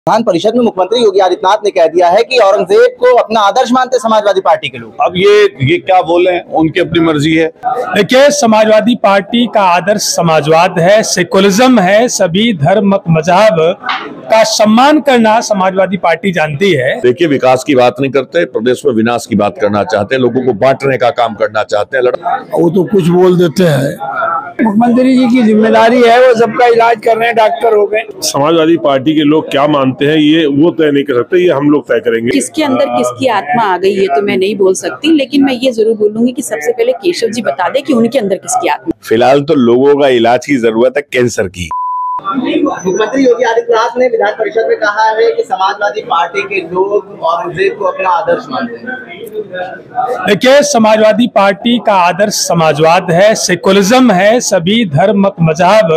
विधान परिषद में मुख्यमंत्री योगी आदित्यनाथ ने कह दिया है कि औरंगजेब को अपना आदर्श मानते समाजवादी पार्टी के लोग। अब ये क्या बोले, उनकी अपनी मर्जी है। देखिए, समाजवादी पार्टी का आदर्श समाजवाद है, सेकुलरिज्म है, सभी धर्म मत मजहब का सम्मान करना समाजवादी पार्टी जानती है। देखिए, विकास की बात नहीं करते, प्रदेश में विनाश की बात करना चाहते हैं, लोगों को बांटने का काम करना चाहते हैं। वो तो कुछ बोल देते हैं। मुख्यमंत्री जी की जिम्मेदारी है, वो सबका इलाज कर रहे हैं, डॉक्टर हो गए। समाजवादी पार्टी के लोग क्या मानते हैं ये वो तय नहीं कर सकते, ये हम लोग तय करेंगे। किसके अंदर किसकी आत्मा आ गई है तो मैं नहीं बोल सकती, लेकिन मैं ये जरूर बोलूंगी कि सबसे पहले केशव जी बता दें कि उनके अंदर किसकी आत्मा। फिलहाल तो लोगों का इलाज की जरूरत है, कैंसर की। मुख्यमंत्री योगी आदित्यनाथ ने विधान परिषद में कहा है कि समाजवादी पार्टी के लोग औरंगजेब को अपना आदर्श मानते हैं। देखिए, समाजवादी पार्टी का आदर्श समाजवाद है, सेकुलरिज्म है, सभी धर्म मत मजहब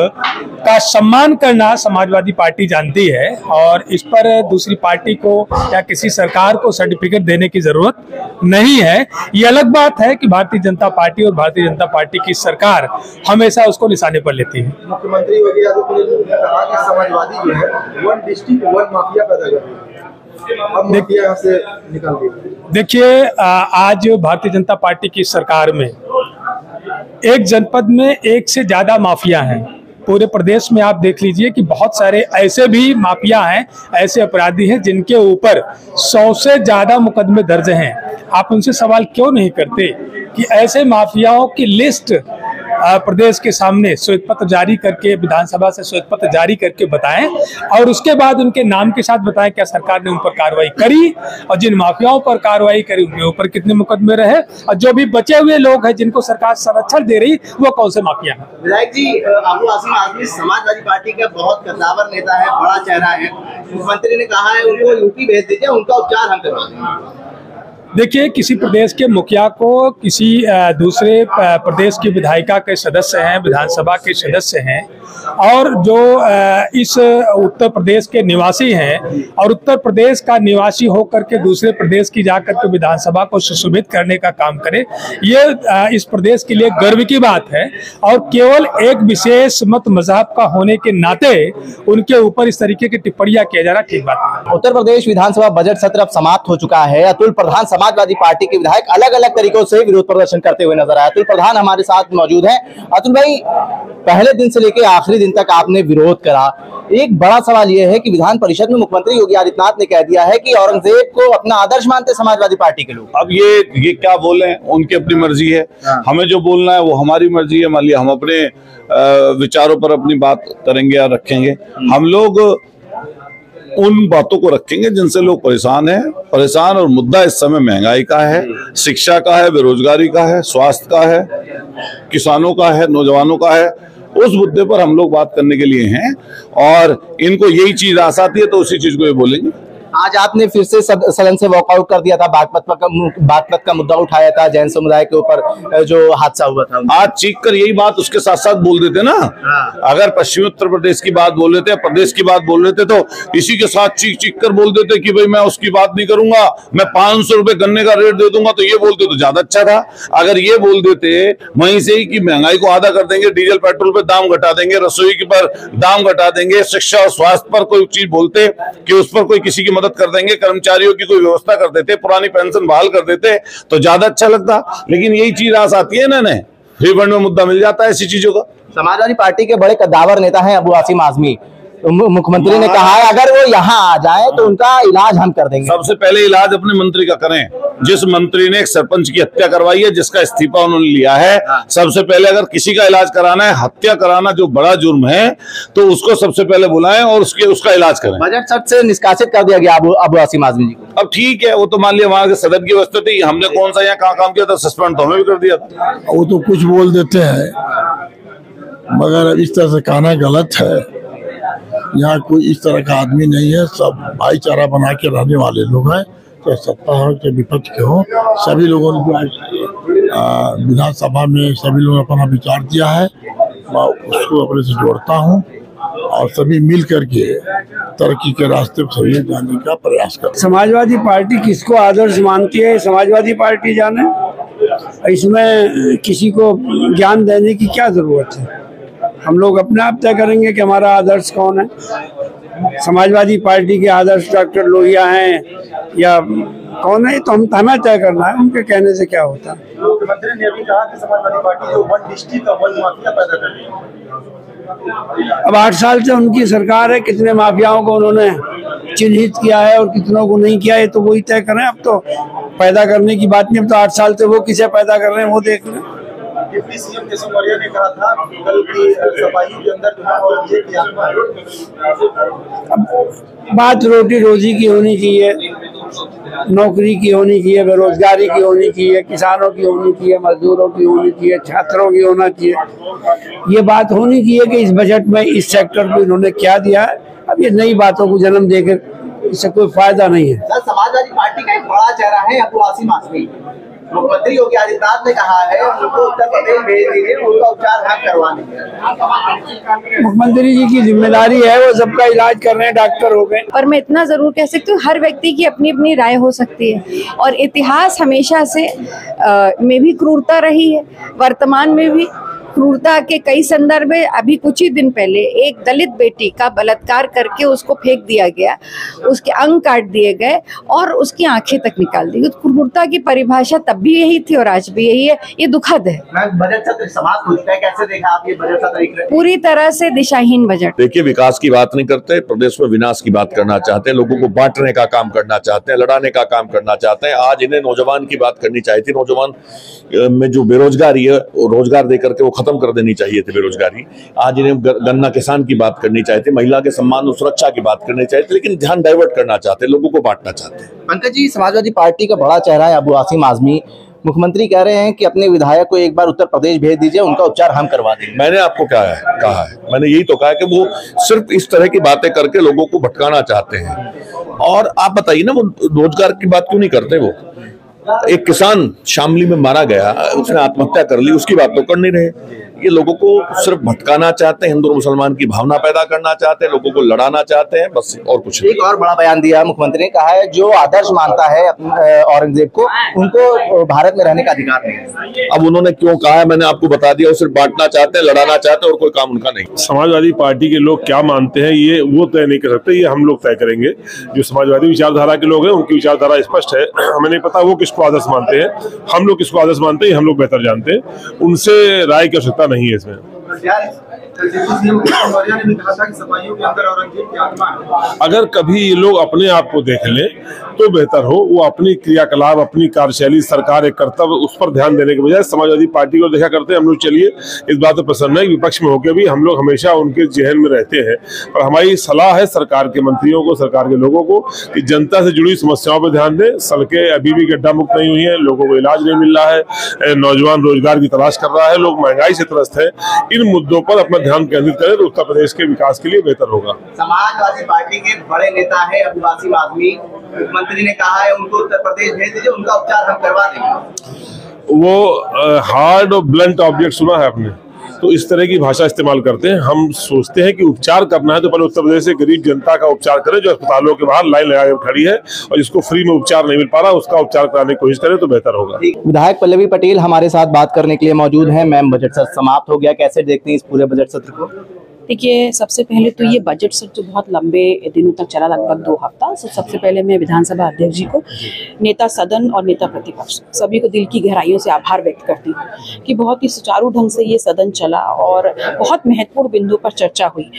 का सम्मान करना समाजवादी पार्टी जानती है। और इस पर दूसरी पार्टी को या किसी सरकार को सर्टिफिकेट देने की जरूरत नहीं है। ये अलग बात है कि भारतीय जनता पार्टी और भारतीय जनता पार्टी की सरकार हमेशा उसको निशाने पर लेती है। मुख्यमंत्री योगी आदित्यनाथ ने कहा कि समाजवादी जो है वन डिस्ट्रिक्ट वन माफिया पैदा कर रही है। अब माफिया यहाँ से निकाल दी। देखिए, आज भारतीय जनता पार्टी की सरकार में एक जनपद में एक से ज्यादा माफिया हैं। पूरे प्रदेश में आप देख लीजिए कि बहुत सारे ऐसे भी माफिया हैं, ऐसे अपराधी हैं जिनके ऊपर 100 से ज्यादा मुकदमे दर्ज हैं। आप उनसे सवाल क्यों नहीं करते कि ऐसे माफियाओं की लिस्ट प्रदेश के सामने श्वेत पत्र जारी करके, विधानसभा से श्वेत पत्र जारी करके बताएं और उसके बाद उनके नाम के साथ बताएं क्या सरकार ने उन पर कार्रवाई करी और जिन माफियाओं पर कार्रवाई करी उनके ऊपर कितने मुकदमे रहे और जो भी बचे हुए लोग हैं जिनको सरकार संरक्षण दे रही वो कौन से माफिया हैं। विधायक जी, अबू आसिम आजमी समाजवादी पार्टी का बहुत कद्दावर नेता है, बड़ा चेहरा है। मुख्यमंत्री ने कहा है उनको यूपी भेज दीजिए, उनका उपचार हम करवा देंगे। देखिए, किसी प्रदेश के मुखिया को किसी दूसरे प्रदेश की विधायिका के सदस्य हैं, विधानसभा के सदस्य हैं और जो इस उत्तर प्रदेश के निवासी हैं और उत्तर प्रदेश का निवासी होकर के दूसरे प्रदेश की जाकर के विधानसभा को सुशोभित करने का काम करे, ये इस प्रदेश के लिए गर्व की बात है। और केवल एक विशेष मत मजहब का होने के नाते उनके ऊपर इस तरीके की टिप्पणियां किया जाना ठीक बात नहीं। उत्तर प्रदेश विधानसभा बजट सत्र अब समाप्त हो चुका है। अतुल प्रधान समाजवादी पार्टी के विधायक अलग अलग तरीकों से विरोध प्रदर्शन करते हुए नजर आए। अतुल प्रधान हमारे साथ मौजूद हैं। अतुल भाई, पहले दिन से लेकर आखिरी दिन तक आपने विरोध करा। एक बड़ा सवाल यह है कि विधान परिषद में मुख्यमंत्री योगी आदित्यनाथ ने कह दिया है कि औरंगजेब को अपना आदर्श मानते समाजवादी पार्टी के लोग। अब ये क्या बोले, उनकी अपनी मर्जी है। हमें जो बोलना है वो हमारी मर्जी है। मान लिया हम अपने विचारों पर अपनी बात करेंगे या रखेंगे। हम लोग उन बातों को रखेंगे जिनसे लोग परेशान और मुद्दा इस समय महंगाई का है, शिक्षा का है, बेरोजगारी का है, स्वास्थ्य का है, किसानों का है, नौजवानों का है। उस मुद्दे पर हम लोग बात करने के लिए हैं और इनको यही चीज आस आती है तो उसी चीज को ये बोलेंगे। आज आपने फिर से सदन से वॉकआउट कर दिया था, बागपत का मुद्दा उठाया था, जैन समुदाय के ऊपर जो हादसा हुआ था। आज चीख कर यही बात उसके साथ साथ बोल देते ना। अगर पश्चिमी उत्तर प्रदेश की बात बोल लेते, प्रदेश की बात बोल लेते तो इसी के साथ चीख कर बोल देते कि भाई मैं उसकी बात नहीं करूंगा, मैं 500 रुपए गन्ने का रेट दे दूंगा, तो ये बोलते तो ज्यादा अच्छा था। अगर ये बोल देते वहीं से ही कि महंगाई को आधा कर देंगे, डीजल पेट्रोल पे दाम घटा देंगे, रसोई के पर दाम घटा देंगे, शिक्षा और स्वास्थ्य पर कोई चीज बोलते कि उस पर कोई किसी की कर देंगे, कर्मचारियों की कोई व्यवस्था कर देते, पुरानी पेंशन बहाल कर देते तो ज्यादा अच्छा लगता। लेकिन यही चीज आस आती है ना, फ्री फंड में मुद्दा मिल जाता है ऐसी चीजों का। समाजवादी पार्टी के बड़े कद्दावर नेता हैं अबू आसिम आजमी। मुख्यमंत्री ने कहा है अगर वो यहाँ आ जाए तो उनका इलाज हम कर देंगे। सबसे पहले इलाज अपने मंत्री का करें। जिस मंत्री ने एक सरपंच की हत्या करवाई है, जिसका इस्तीफा उन्होंने लिया है, सबसे पहले अगर किसी का इलाज कराना है, हत्या कराना जो बड़ा जुर्म है, तो उसको सबसे पहले बुलाएं और उसका इलाज करें। बजट सत्र से निष्कासित कर दिया गया अबू आसिम आजमी जी को। अब ठीक है, वो तो मान लिया वहां के सदन की व्यवस्था थी, हमने कौन सा यहाँ कहाँ काम किया था, सस्पेंड तो हमें भी कर दिया था। वो तो कुछ बोल देते हैं मगर इस तरह से कहना गलत है। यहाँ कोई इस तरह का आदमी नहीं है, सब भाईचारा बना के रहने वाले लोग हैं। तो सत्ता हो के विपक्ष के हो, सभी लोगों ने जो विधानसभा में सभी लोगों ने अपना विचार दिया है, मैं उसको अपने से जोड़ता हूँ और सभी मिल करके तरक्की के रास्ते पर सभी जाने का प्रयास करते हैं। समाजवादी पार्टी किसको आदर्श मानती है समाजवादी पार्टी जाने, इसमें किसी को ज्ञान देने की क्या जरूरत है। हम लोग अपने आप तय करेंगे कि हमारा आदर्श कौन है। समाजवादी पार्टी के आदर्श डॉक्टर लोहिया हैं या कौन है, तो हमें तय करना है, उनके कहने से क्या होता है। मुख्यमंत्री ने अभी कहा कि समाजवादी पार्टी जो वन डिस्ट्रिक्ट का वन माफिया पैदा कर रही है। अब 8 साल से उनकी सरकार है, कितने माफियाओं को उन्होंने चिन्हित किया है और कितनों को नहीं किया है, तो वही तय करें। अब तो पैदा करने की बात नहीं, अब तो 8 साल से वो किसे पैदा कर रहे हैं वो देख लें। डिप्टी सीएम केशव मौर्य ने कहा था कल की सफाई के अंदर जो है औरंगजेब की आत्मा है। अब बात रोटी रोजी की होनी चाहिए, नौकरी की होनी चाहिए, बेरोजगारी की होनी चाहिए, किसानों की होनी चाहिए, मजदूरों की होनी चाहिए, छात्रों की होना चाहिए। ये बात होनी चाहिए कि इस बजट में इस सेक्टर को इन्होंने क्या दिया है। अब ये नई बातों को जन्म देकर इससे कोई फायदा नहीं है। समाजवादी पार्टी का एक बड़ा चेहरा है अबू आसिम आजमी। मुख्यमंत्री योगी आदित्यनाथ ने कहा है उनको उत्तर प्रदेश भेज दीजिए, उनका उपचार हम करवाने। मुख्यमंत्री जी की जिम्मेदारी है, वो सबका इलाज कर रहे हैं, डॉक्टर हो गए। पर मैं इतना जरूर कह सकती हूँ, हर व्यक्ति की अपनी अपनी राय हो सकती है और इतिहास हमेशा से में भी क्रूरता रही है, वर्तमान में भी क्रूरता के कई संदर्भ है। अभी कुछ ही दिन पहले एक दलित बेटी का बलात्कार करके उसको फेंक दिया गया, उसके अंग काट दिए गए और उसकी आंखें तक निकाल दी। क्रूरता की परिभाषा तब भी यही थी और आज भी यही है। ये दुखद है। बजट सत्र समाप्त हो चुका है, कैसे देखा आप ये बजट सत्र? पूरी तरह से दिशाहीन बजट। देखिए, विकास की बात नहीं करते, प्रदेश में विनाश की बात करना चाहते हैं, लोगों को बांटने का काम करना चाहते हैं, लड़ाने का काम करना चाहते हैं। आज इन्हें नौजवान की बात करनी चाहिए थी। नौजवान में जो बेरोजगारी है, रोजगार देकर के वो खत्म कर देनी चाहिए थी बेरोजगारी। आज इन्हें गन्ना किसान की बात करनी चाहिए थी, महिला के सम्मान और सुरक्षा की बात करनी चाहिए थी, लेकिन ध्यान डाइवर्ट करना चाहते हैं, लोगों को बांटना चाहते हैं। पंकज जी, समाजवादी पार्टी का बड़ा चेहरा है अबू आसिम आजमी। मुख्यमंत्री कह रहे हैं कि अपने विधायक को एक बार उत्तर प्रदेश भेज दीजिए, उनका उपचार हम करवा देंगे। मैंने आपको क्या कहा है, मैंने यही तो कहा है कि वो सिर्फ इस तरह की बातें करके लोगों को भटकाना चाहते हैं। और आप बताइए ना, वो रोजगार की बात क्यों नहीं करते? वो एक किसान शामली में मारा गया, उसने आत्महत्या कर ली, उसकी बात तो कर नहीं रहे। ये लोगों को सिर्फ भटकाना चाहते हैं, हिंदू और मुसलमान की भावना पैदा करना चाहते हैं, लोगों को लड़ाना चाहते हैं, बस और कुछ नहीं। एक और बड़ा बयान दिया मुख्यमंत्री ने, कहा है जो आदर्श मानता है औरंगजेब को, उनको भारत में रहने का अधिकार नहीं है। अब उन्होंने क्यों कहा है मैंने आपको बता दिया। वो सिर्फ बांटना चाहते हैं, लड़ाना चाहते हैं और कोई काम उनका नहीं। समाजवादी पार्टी के लोग क्या मानते हैं ये वो तय नहीं कर सकते, ये हम लोग तय करेंगे। जो समाजवादी विचारधारा के लोग हैं उनकी विचारधारा स्पष्ट है। हमें नहीं पता वो किसको आदर्श मानते हैं, हम लोग किसको आदर्श मानते हैं हम लोग बेहतर जानते हैं। उनसे राय की आवश्यकता नहीं है इसमें। अगर कभी ये लोग अपने आप को देख लें तो बेहतर हो। वो अपनी क्रियाकलाप, अपनी कार्यशैली, सरकार एक कर्तव्य, उस पर ध्यान देने के बजाय समाजवादी पार्टी को देखा करते हैं। हम लोग चलिए इस बात पर प्रसन्न है, विपक्ष में होकर भी हम लोग हमेशा उनके जहन में रहते हैं। और हमारी सलाह है सरकार के मंत्रियों को, सरकार के लोगों को कि जनता से जुड़ी समस्याओं पर ध्यान दें। सड़कें अभी भी गड्ढा मुक्त नहीं हुई है, लोगों को इलाज नहीं मिल रहा है, नौजवान रोजगार की तलाश कर रहा है, लोग महंगाई से त्रस्त है। इन मुद्दों पर अपना ध्यान केंद्रित करें तो उत्तर प्रदेश के विकास के लिए बेहतर होगा। समाजवादी पार्टी के बड़े नेता है अबू आसिम आजमी। मुख्यमंत्री ने कहा है उनको उत्तर प्रदेश भेज दीजिए, उनका उपचार हम करवा देंगे। वो हार्ड और ब्लंट ऑब्जेक्ट सुना है आपने, तो इस तरह की भाषा इस्तेमाल करते हैं। हम सोचते हैं कि उपचार करना है तो पहले उत्तर प्रदेश से गरीब जनता का उपचार करें, जो अस्पतालों के बाहर लाइन लगाकर खड़ी है और जिसको फ्री में उपचार नहीं मिल पा रहा, उसका उपचार कराने की कोशिश करें तो बेहतर होगा। विधायक पल्लवी पटेल हमारे साथ बात करने के लिए मौजूद है। मैम, बजट सत्र समाप्त हो गया, कैसे देखते हैं इस पूरे बजट सत्र को? देखिए, सबसे पहले तो ये बजट सत्र बहुत लंबे दिनों तक चला, लगभग 2 हफ्ता। सबसे पहले मैं विधानसभा अध्यक्ष जी को, नेता सदन और नेता प्रतिपक्ष सभी को दिल की गहराइयों से आभार व्यक्त करती हूँ कि बहुत ही सुचारू ढंग से ये सदन चला और बहुत महत्वपूर्ण बिंदु पर चर्चा हुई।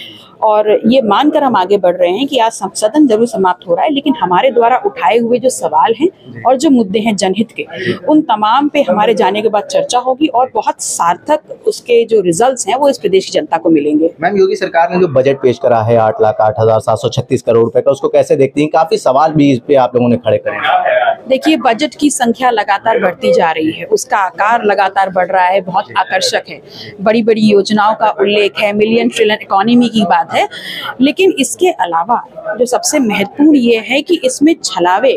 और ये मानकर हम आगे बढ़ रहे हैं कि आज सदन जरूर समाप्त हो रहा है, लेकिन हमारे द्वारा उठाए हुए जो सवाल हैं और जो मुद्दे हैं जनहित के, उन तमाम पे हमारे जाने के बाद चर्चा होगी और बहुत सार्थक उसके जो रिजल्ट्स हैं वो इस प्रदेश की जनता को मिलेंगे। मैम, योगी सरकार ने जो बजट पेश करा है 8,08,736 करोड़ रुपए का, उसको कैसे देखती हैं? काफी सवाल भी इस पे आप लोगों ने खड़े करे हैं। देखिए, बजट की संख्या लगातार बढ़ती जा रही है, उसका आकार लगातार बढ़ रहा है, बहुत आकर्षक है, बड़ी बड़ी योजनाओं का उल्लेख है, मिलियन ट्रिलियन इकोनॉमी की बात है। लेकिन इसके अलावा जो सबसे महत्वपूर्ण ये है कि इसमें छलावे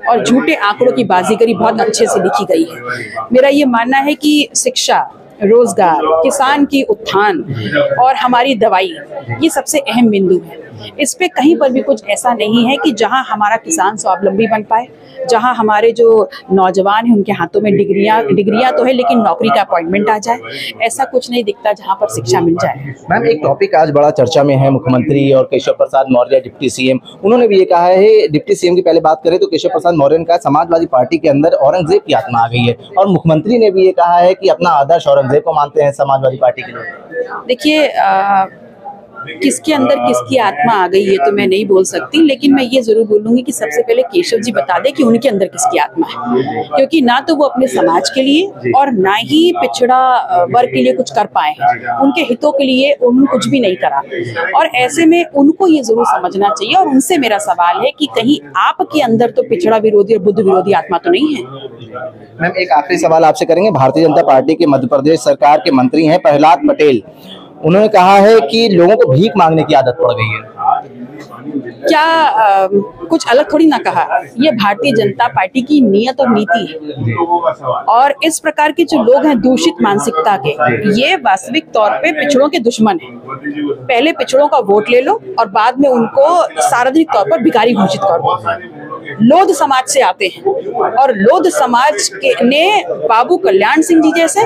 और झूठे आंकड़ों की बाजीगरी बहुत अच्छे से लिखी गई है। मेरा ये मानना है कि शिक्षा, रोजगार, किसान की उत्थान और हमारी दवाई, ये सबसे अहम बिंदु है। इस पे कहीं पर भी कुछ ऐसा नहीं है कि जहां हमारा किसान स्वावलंबी बन पाए, जहां हमारे जो नौजवान हैं उनके हाथों में डिग्रियां तो है लेकिन नौकरी का अपॉइंटमेंट आ जाए, ऐसा कुछ नहीं दिखता जहां पर शिक्षा मिल जाए। मैम, एक टॉपिक आज बड़ा चर्चा में है, मुख्यमंत्री और केशव प्रसाद मौर्य डिप्टी सीएम, उन्होंने भी ये कहा है। डिप्टी सीएम की पहले बात करें तो केशव प्रसाद मौर्य ने कहा समाजवादी पार्टी के अंदर औरंगजेब की आत्मा आ गई है, और मुख्यमंत्री ने भी ये कहा है कि अपना आदर्श औरंगजेब को मानते हैं समाजवादी पार्टी के लोग। देखिए, किसके अंदर किसकी आत्मा आ गई है तो मैं नहीं बोल सकती, लेकिन मैं ये जरूर बोलूंगी कि सबसे पहले केशव जी बता दें कि उनके अंदर किसकी आत्मा है, क्योंकि ना तो वो अपने समाज के लिए और ना ही पिछड़ा वर्ग के लिए कुछ कर पाए हैं। उनके हितों के लिए उन्होंने कुछ भी नहीं करा, और ऐसे में उनको ये जरूर समझना चाहिए। और उनसे मेरा सवाल है कि कहीं आपके अंदर तो पिछड़ा विरोधी और बुद्ध विरोधी आत्मा तो नहीं है। मैम, एक आखिरी सवाल आपसे करेंगे। भारतीय जनता पार्टी के मध्य प्रदेश सरकार के मंत्री हैं प्रहलाद पटेल, उन्होंने कहा है कि लोगों को भीख मांगने की आदत पड़ गई है। क्या कुछ अलग थोड़ी ना कहा, ये भारतीय जनता पार्टी की नियत और नीति है। और इस प्रकार के जो लोग हैं दूषित मानसिकता के, ये वास्तविक तौर पे पिछड़ों के दुश्मन हैं। पहले पिछड़ों का वोट ले लो और बाद में उनको सार्वजनिक तौर पर भिखारी घोषित कर दो। लोध समाज से आते हैं, और लोध समाज के ने बाबू कल्याण सिंह जी जैसे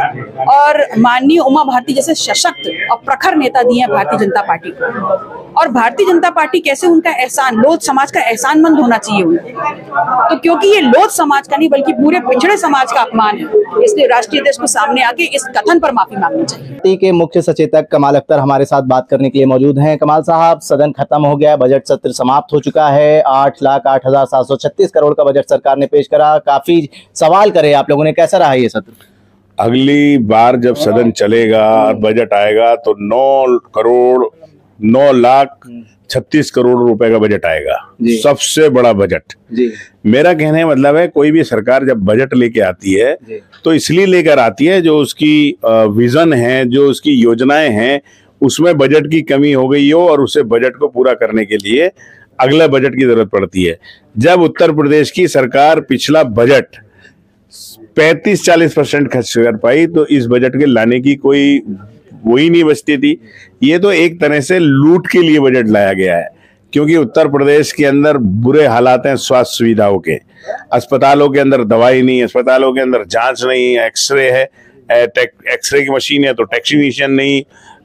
और माननीय उमा भारती जैसे सशक्त और प्रखर नेता दिए हैं भारतीय जनता पार्टी को। और भारतीय जनता पार्टी कैसे उनका एहसान, लोध समाज का एहसानमंद होना चाहिए उन्हें, तो क्योंकि ये लोध समाज का नहीं बल्कि पूरे पिछड़े समाज का अपमान है, इसलिए राष्ट्रीय अध्यक्ष को सामने आके इस कथन पर माफी मांगनी चाहिए। पार्टी के मुख्य सचेतक कमाल अख्तर हमारे साथ बात करने के लिए मौजूद हैं। कमाल साहब, सदन खत्म हो गया, बजट सत्र समाप्त हो चुका है। 8,08,736 करोड़ का बजट सरकार ने पेश करा। काफी सवाल करे आप लोगों ने, कैसा रहा ये सत्र? अगली बार जब सदन चलेगा और बजट आएगा तो 9,36 करोड़ रुपए का बजट आएगा, सबसे बड़ा बजट जी। मेरा कहने का मतलब है, कोई भी सरकार जब बजट लेके आती है तो इसलिए लेकर आती है जो उसकी विजन है, जो उसकी योजनाएं हैं, उसमें बजट की कमी हो गई हो और उसे बजट को पूरा करने के लिए अगला बजट की जरूरत पड़ती है। जब उत्तर प्रदेश की सरकार पिछला बजट 35-40% खर्च कर पाई तो इस बजट के लाने की कोई वही नहीं बचती थी। ये तो एक तरह से लूट के लिए बजट लाया गया है, क्योंकि उत्तर प्रदेश के अंदर बुरे हालात हैं स्वास्थ्य सुविधाओं के। अस्पतालों के अंदर दवाई नहीं, अस्पतालों के अंदर जांच नहीं, एक्सरे है, एक्सरे की मशीन है तो टेक्नीशियन नहीं,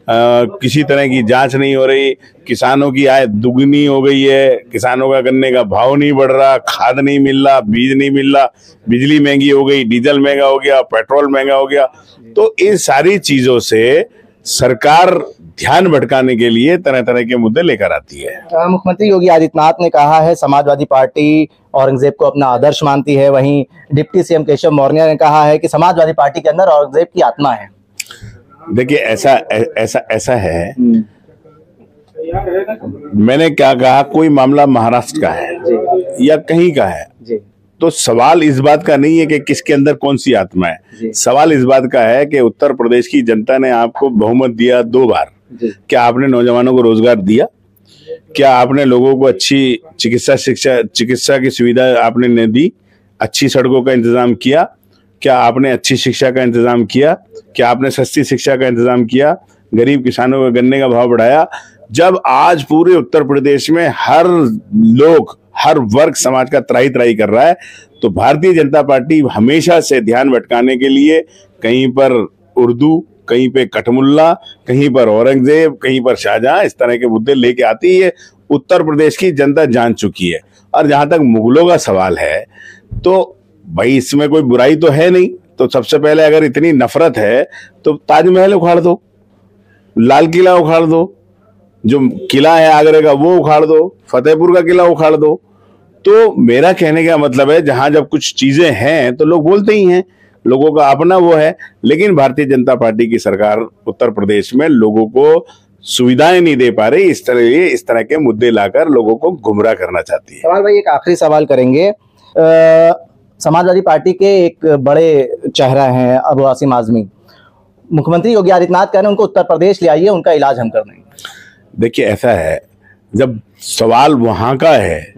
किसी तरह की जांच नहीं हो रही। किसानों की आय दुगनी हो गई है, किसानों का गन्ने का भाव नहीं बढ़ रहा, खाद नहीं मिल रहा, बीज नहीं मिल रहा, बिजली महंगी हो गई, डीजल महंगा हो गया, पेट्रोल महंगा हो गया। तो इन सारी चीजों से सरकार ध्यान भटकाने के लिए तरह तरह के मुद्दे लेकर आती है। मुख्यमंत्री योगी आदित्यनाथ ने कहा है समाजवादी पार्टी औरंगजेब को अपना आदर्श मानती है, वहीं डिप्टी सीएम केशव मौर्य ने कहा है कि समाजवादी पार्टी के अंदर औरंगजेब की आत्मा है। देखिए, ऐसा है, मैंने क्या कहा, कोई मामला महाराष्ट्र का है या कहीं का है तो सवाल इस बात का नहीं है कि किसके अंदर कौन सी आत्मा है। सवाल इस बात का है कि उत्तर प्रदेश की जनता ने आपको बहुमत दिया 2 बार, क्या आपने नौजवानों को रोजगार दिया? क्या आपने लोगों को अच्छी चिकित्सा की सुविधा आपने नहीं दी? अच्छी सड़कों का इंतजाम किया? क्या आपने अच्छी शिक्षा का इंतजाम किया? क्या आपने सस्ती शिक्षा का इंतजाम किया? गरीब किसानों का गन्ने का भाव बढ़ाया? जब आज पूरे उत्तर प्रदेश में हर लोग, हर वर्ग समाज का त्राही त्राही कर रहा है, तो भारतीय जनता पार्टी हमेशा से ध्यान भटकाने के लिए कहीं पर उर्दू, कहीं पे कठमुल्ला, कहीं पर औरंगजेब, कहीं पर शाहजहां, इस तरह के मुद्दे लेके आती है। उत्तर प्रदेश की जनता जान चुकी है। और जहां तक मुगलों का सवाल है तो भाई इसमें कोई बुराई तो है नहीं। तो सबसे पहले अगर इतनी नफरत है तो ताजमहल उखाड़ दो, लाल किला उखाड़ दो, जो किला है आगरे का वो उखाड़ दो, फतेहपुर का किला उखाड़ दो। तो मेरा कहने का मतलब है, जहां जब कुछ चीजें हैं तो लोग बोलते ही हैं, लोगों का अपना वो है। लेकिन भारतीय जनता पार्टी की सरकार उत्तर प्रदेश में लोगों को सुविधाएं नहीं दे पा रही, इस तरह के मुद्दे लाकर लोगों को गुमराह करना चाहती है। सवाल भाई, एक आखिरी सवाल करेंगे। समाजवादी पार्टी के एक बड़े चेहरा हैं अबू आसिम आजमी, मुख्यमंत्री योगी आदित्यनाथ कह रहे हैं उनको उत्तर प्रदेश ले आइए, उनका इलाज हम कर देंगे। देखिए, ऐसा है, जब सवाल वहां का है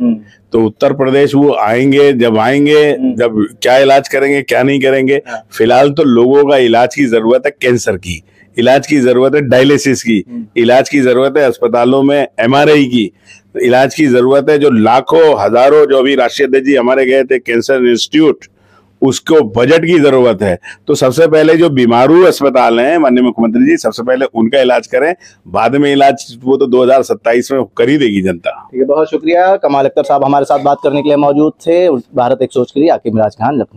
तो उत्तर प्रदेश वो आएंगे, जब क्या इलाज करेंगे, क्या नहीं करेंगे। फिलहाल तो लोगों का इलाज की जरूरत है कैंसर की, इलाज की जरूरत है डायलिसिस की, इलाज की जरूरत है अस्पतालों में MRI की, इलाज की जरूरत है जो लाखों हजारों, जो अभी राष्ट्रीय अध्यक्ष जी हमारे गए थे कैंसर इंस्टीट्यूट, उसको बजट की जरूरत है। तो सबसे पहले जो बीमारू अस्पताल हैं माननीय मुख्यमंत्री जी, सबसे पहले उनका इलाज करें, बाद में इलाज वो तो 2027 में कर ही देगी जनता। ठीक है, बहुत शुक्रिया। कमाल अख्तर साहब हमारे साथ बात करने के लिए मौजूद थे। भारत एक सोच के लिए आकिब मिराज खान, लखनऊ।